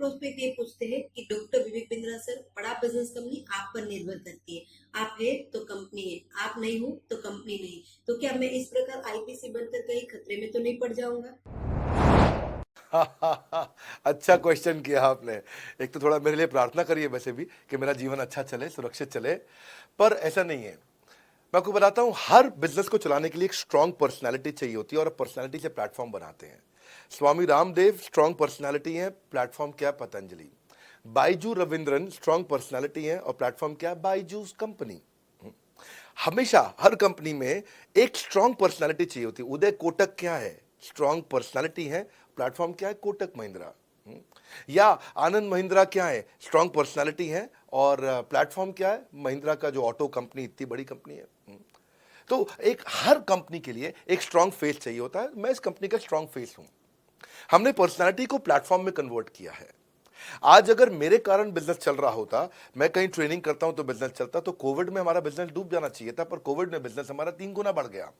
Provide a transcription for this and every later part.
Prospect ये पूछते हैं कि डॉक्टर विवेक बिंद्रा सर, बड़ा बिजनेस कंपनी आप पर निर्भर करती है। आप है तो कंपनी है, आप नहीं हो तो कंपनी नहीं। तो क्या मैं इस प्रकार आईपीसी बनकर कहीं खतरे में तो नहीं पड़ जाऊंगा? अच्छा क्वेश्चन किया आपने। एक तो थोड़ा मेरे लिए प्रार्थना करिए वैसे भी कि मेरा जीवन अच्छा चले, सुरक्षित चले, पर ऐसा नहीं है। मैं आपको बताता हूं, हर बिजनेस को चलाने के लिए एक स्ट्रांग पर्सनालिटी चाहिए होती है और पर्सनालिटी से प्लेटफॉर्म बनाते हैं। स्वामी रामदेव स्ट्रांग पर्सनालिटी है, प्लेटफॉर्म क्या है? पतंजलि। बाइजू रविंद्रन स्ट्रांग पर्सनालिटी है और प्लेटफॉर्म क्या है? बाइजूस कंपनी। हमेशा हर कंपनी में एक स्ट्रांग पर्सनालिटी चाहिए होती है। उदय कोटक क्या है? स्ट्रांग पर्सनालिटी है, प्लेटफॉर्म क्या है? कोटक महिंद्रा। या आनंद महिंद्रा क्या है? स्ट्रांग पर्सनालिटी है और प्लेटफॉर्म क्या है? महिंद्रा का जो ऑटो कंपनी इतनी बड़ी कंपनी है। तो एक हर कंपनी के लिए एक स्ट्रांग फेस चाहिए होता है। मैं इस कंपनी का स्ट्रांग फेस हूं। हमने पर्सनालिटी को प्लेटफॉर्म में कन्वर्ट किया है। आज अगर मेरे कारण बिजनेस चल रहा होता, मैं कहीं ट्रेनिंग करता हूं तो बिजनेस चलता, तो कोविड में हमारा बिजनेस डूब जाना चाहिए था, पर कोविड में बिजनेस हमारा 3 गुना बढ़ गया।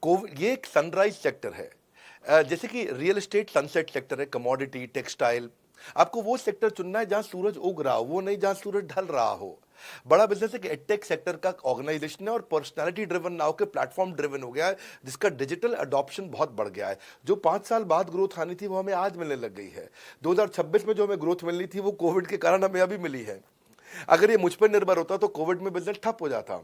कोविड ये एक सनराइज सेक्टर है। जैसे कि रियल एस्टेट सनसेट सेक्टर है, कमोडिटी, टेक्सटाइल। आपको वो सेक्टर चुनना है जहां सूरज उग रहा हो, वो नहीं जहां सूरज ढल रहा हो। बड़ा बिजनेस एक एडटेक सेक्टर का ऑर्गेनाइजेशन है और पर्सनालिटी ड्रिवन ना होकर प्लेटफॉर्म ड्रिवन हो गया है, जिसका डिजिटल अडॉप्शन बहुत बढ़ गया है। जो 5 साल बाद ग्रोथ आनी थी वो हमें आज मिलने लग गई है। 2026 में जो हमें ग्रोथ मिलनी थी वो कोविड के कारण हमें अभी मिली है। अगर ये मुझ पर निर्भर होता तो कोविड में बिजनेस ठप हो जाता।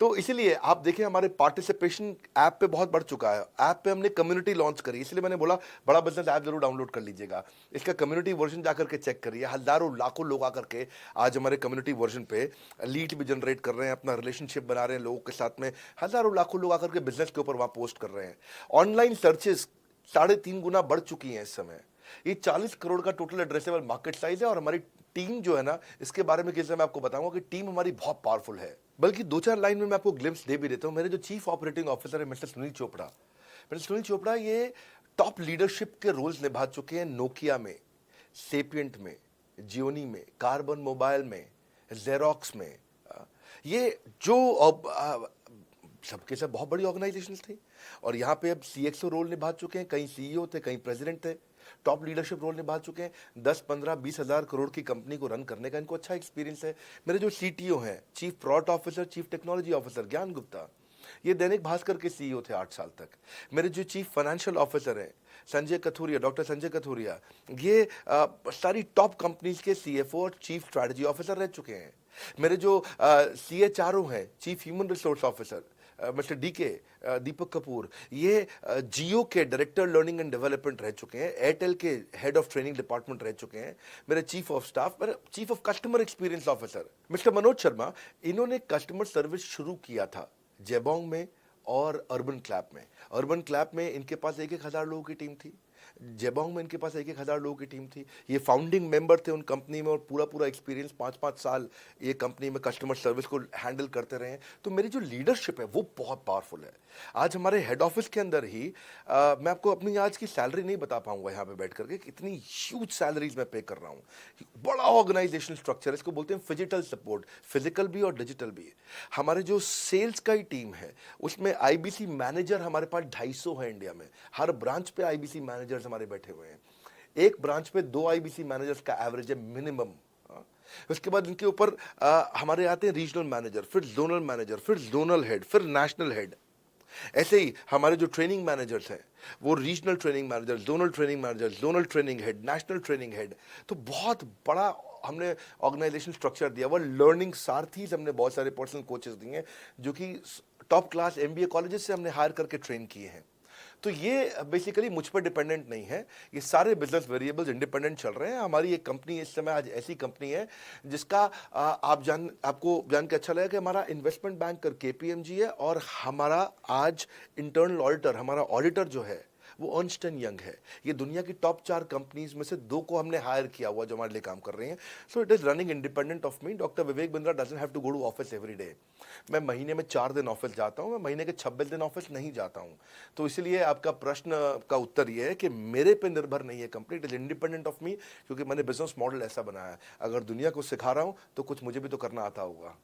तो इसीलिए आप देखिए हमारे पार्टिसिपेशन ऐप पे बहुत बढ़ चुका है। ऐप पे हमने कम्युनिटी लॉन्च करी, इसलिए मैंने बोला बड़ा बिजनेस ऐप जरूर डाउनलोड कर लीजिएगा। इसका कम्युनिटी वर्जन जाकर के चेक करिए। हजारों लाखों लोग आकर के आज हमारे कम्युनिटी वर्जन पे लीड भी जनरेट कर रहे हैं, अपना रिलेशनशिप बना रहे हैं लोगों के साथ में। हजारों लाखों लोग आकर के बिजनेस के ऊपर वहां पोस्ट कर रहे हैं। ऑनलाइन सर्चेस 3.5 गुना बढ़ चुकी हैं इस समय। ये 40 करोड़ का टोटल एड्रेसेबल मार्केट साइज है और हमारी टीम जो है ना, इसके बारे में किसी मैं आपको बताऊंगा कि टीम हमारी बहुत पावरफुल है। बल्कि 2-4 लाइन में मैं आपको ग्लिम्स दे भी देता हूं। मेरे जो चीफ ऑपरेटिंग ऑफिसर है मिस्टर सुनील चोपड़ा, ये टॉप लीडरशिप के रोल्स निभा चुके हैं नोकिया में, सेपियंट में, जियोनी में, कार्बन मोबाइल में, जेरोक्स में। ये जो सबके सब बहुत बड़ी ऑर्गेनाइजेशन थी और यहाँ पे अब सीएक्सओ रोल निभा चुके हैं, कहीं सीईओ थे, कहीं प्रेसिडेंट थे। टॉप लीडरशिप रोल निभा चुके हैं। 10-15-20 हज़ार करोड़ की कंपनी को रन करने का इनको अच्छा एक्सपीरियंस है। मेरे जो सीटीओ हैं, chief product officer, chief technology officer ज्ञान गुप्ता, ये दैनिक भास्कर के सीईओ थे 8 साल तक। मेरे जो चीफ फाइनेंशियल ऑफिसर हैं संजय कथुरिया, डॉक्टर संजय कथुरिया, ये सारी टॉप कंपनीज के सीएफओ और चीफ स्ट्रैटेजी ऑफिसर रह चुके हैं। मेरे जो सीएचआरओ हैं, chief human resource officer mister DK Deepak Kapoor, ये जियो के डायरेक्टर लर्निंग एंड डेवलपमेंट रह चुके हैं, एयरटेल के हेड ऑफ ट्रेनिंग डिपार्टमेंट रह चुके हैं। मेरे चीफ ऑफ स्टाफ, मेरे chief of customer experience officer mister Manoj Sharma, इन्होंने कस्टमर सर्विस शुरू किया था जेबोंग में और अर्बन क्लैप में। अर्बन क्लैप में इनके पास 1-1 हज़ार लोगों की टीम थी, जेबोंग में इनके पास 1-1 हज़ार लोगों की टीम थी। ये फाउंडिंग मेंबर थे उन कंपनी में और पूरा पूरा एक्सपीरियंस 5-5 साल ये कंपनी में कस्टमर सर्विस को हैंडल करते रहे हैं। तो मेरी जो लीडरशिप है वो बहुत पावरफुल है। आज हमारे हेड ऑफिस के अंदर ही मैं आपको अपनी आज की सैलरी नहीं बता पाऊंगा यहाँ पे बैठ करके, इतनी ह्यूज सैलरीज मैं पे कर रहा हूँ। बड़ा ऑर्गेनाइजेशन स्ट्रक्चर है, इसको बोलते हैं फिजिटल सपोर्ट, फिजिकल भी और डिजिटल भी। हमारे जो सेल्स का ही टीम है उसमें आईबीसी मैनेजर हमारे पास 250 है इंडिया में। हर ब्रांच पे आईबीसी मैनेजर्स हमारे बैठे हुए हैं। एक ब्रांच पे 2 आईबीसी मैनेजर्स का एवरेज है मिनिमम। उसके बाद इनके ऊपर हमारे आते हैं रीजनल मैनेजर, फिर जोनल मैनेजर, फिर जोनल हेड, फिर नेशनल हेड। ऐसे ही हमारे जो ट्रेनिंग मैनेजर्स हैं वो regional training manager, zonal training manager, zonal training head, national training head. तो बहुत बड़ा हमने ऑर्गेनाइजेशन स्ट्रक्चर दिया हुआ। लर्निंग सारथीज हमने बहुत सारे पर्सनल कोचेस दिए हैं जो कि टॉप क्लास एमबीए कॉलेजेस से हमने हायर करके ट्रेन किए हैं। तो ये बेसिकली मुझ पर डिपेंडेंट नहीं है, ये सारे बिजनेस वेरिएबल्स इंडिपेंडेंट चल रहे हैं। हमारी एक कंपनी इस समय आज ऐसी कंपनी है जिसका आपको जान के अच्छा लगेगा कि हमारा इन्वेस्टमेंट बैंकर केपीएमजी है और हमारा आज इंटरनल ऑडिटर, हमारा ऑडिटर जो है वो अर्न्स्ट एंड यंग है। ये दुनिया की टॉप 4 कंपनीज में से 2 को हमने हायर किया हुआ जो हमारे लिए काम कर रही हैं। So it is running independent of me. Doctor Vivek Bindra doesn't have to go to office every day. मैं महीने में 4 दिन ऑफिस जाता हूं, मैं महीने के 26 दिन ऑफिस नहीं जाता हूं। तो इसलिए आपका प्रश्न का उत्तर यह है कि मेरे पे निर्भर नहीं है company, it is independent of मी, क्योंकि मैंने बिजनेस मॉडल ऐसा बनाया है। अगर दुनिया को सिखा रहा हूं तो कुछ मुझे भी तो करना आता होगा।